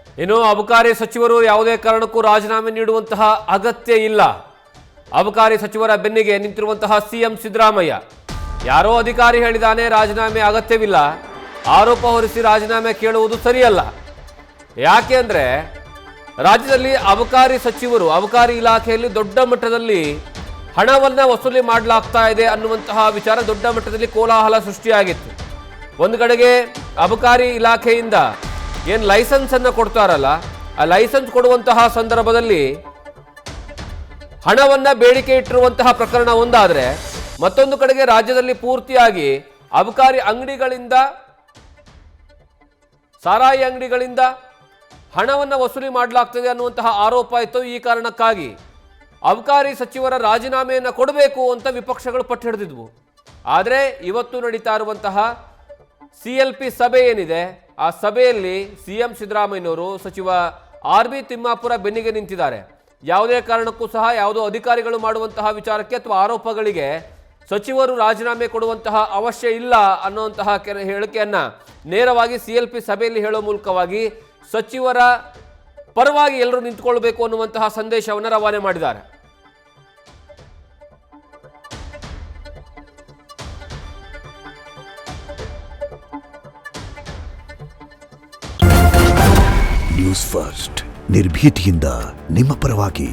ಇನ್ನು ಅಬಕಾರಿ ಸಚಿವರು ಯಾವುದೇ ಕಾರಣಕ್ಕೂ ರಾಜೀನಾಮೆ ನೀಡುವಂತಹ ಅಗತ್ಯ ಇಲ್ಲ. ಅಬಕಾರಿ ಸಚಿವರ ಬೆನ್ನಿಗೆ ನಿಂತಿರುವಂತಹ ಸಿಎಂ ಸಿದ್ದರಾಮಯ್ಯ ಯಾರೋ ಅಧಿಕಾರಿ ಹೇಳಿದಾನೆ ರಾಜೀನಾಮೆ ಅಗತ್ಯವಿಲ್ಲ, ಆರೋಪ ಹೊರಿಸಿ ರಾಜೀನಾಮೆ ಕೇಳುವುದು ಸರಿಯಲ್ಲ. ಯಾಕೆ ಅಂದ್ರೆ ರಾಜ್ಯದಲ್ಲಿ ಅಬಕಾರಿ ಸಚಿವರು ಅಬಕಾರಿ ಇಲಾಖೆಯಲ್ಲಿ ದೊಡ್ಡ ಮಟ್ಟದಲ್ಲಿ ಹಣವನ್ನ ವಸೂಲಿ ಮಾಡಲಾಗ್ತಾ ಇದೆ ಅನ್ನುವಂತಹ ವಿಚಾರ ದೊಡ್ಡ ಮಟ್ಟದಲ್ಲಿ ಕೋಲಾಹಲ ಸೃಷ್ಟಿಯಾಗಿತ್ತು. ಒಂದು ಕಡೆಗೆ ಅಬಕಾರಿ ಇಲಾಖೆಯಿಂದ ಏನು ಲೈಸೆನ್ಸ್ ಅನ್ನು ಕೊಡ್ತಾರಲ್ಲ, ಆ ಲೈಸೆನ್ಸ್ ಕೊಡುವಂತಹ ಸಂದರ್ಭದಲ್ಲಿ ಹಣವನ್ನ ಬೇಡಿಕೆ ಇಟ್ಟಿರುವಂತಹ ಪ್ರಕರಣ ಒಂದಾದ್ರೆ, ಮತ್ತೊಂದು ಕಡೆಗೆ ರಾಜ್ಯದಲ್ಲಿ ಪೂರ್ತಿಯಾಗಿ ಅಬಕಾರಿ ಅಂಗಡಿಗಳಿಂದ ಸಾರಾಯಿ ಅಂಗಡಿಗಳಿಂದ ಹಣವನ್ನ ವಸೂಲಿ ಮಾಡಲಾಗ್ತದೆ ಅನ್ನುವಂತಹ ಆರೋಪ ಇತ್ತು. ಈ ಕಾರಣಕ್ಕಾಗಿ ಅಬಕಾರಿ ಸಚಿವರ ರಾಜೀನಾಮೆಯನ್ನು ಕೊಡಬೇಕು ಅಂತ ವಿಪಕ್ಷಗಳು ಪಟ್ಟು ಹಿಡಿದಿದ್ವು. ಆದರೆ ಇವತ್ತು ನಡೀತಾ ಇರುವಂತಹ CLP ಸಭೆ ಏನಿದೆ, ಆ ಸಭೆಯಲ್ಲಿ ಸಿಎಂ ಸಿದ್ದರಾಮಯ್ಯನವರು ಸಚಿವ RB ತಿಮ್ಮಾಪುರ ಬೆನ್ನಿಗೆ ನಿಂತಿದ್ದಾರೆ. ಯಾವುದೇ ಕಾರಣಕ್ಕೂ ಸಹ ಯಾವುದೋ ಅಧಿಕಾರಿಗಳು ಮಾಡುವಂತಹ ವಿಚಾರಕ್ಕೆ ಅಥವಾ ಆರೋಪಗಳಿಗೆ ಸಚಿವರು ರಾಜೀನಾಮೆ ಕೊಡುವಂತಹ ಅವಶ್ಯ ಇಲ್ಲ ಅನ್ನುವಂತಹ ಹೇಳಿಕೆಯನ್ನ ನೇರವಾಗಿ CLP ಸಭೆಯಲ್ಲಿ ಹೇಳೋ ಮೂಲಕವಾಗಿ ಸಚಿವರ ಪರವಾಗಿ ಎಲ್ಲರೂ ನಿಂತುಕೊಳ್ಬೇಕು ಅನ್ನುವಂತಹ ಸಂದೇಶವನ್ನು ರವಾನೆ ಮಾಡಿದ್ದಾರೆ. ನ್ಯೂಸ್ ಫಸ್ಟ್ ನಿರ್ಭೀತಿಯಿಂದ ನಿಮ್ಮ ಪರವಾಗಿ.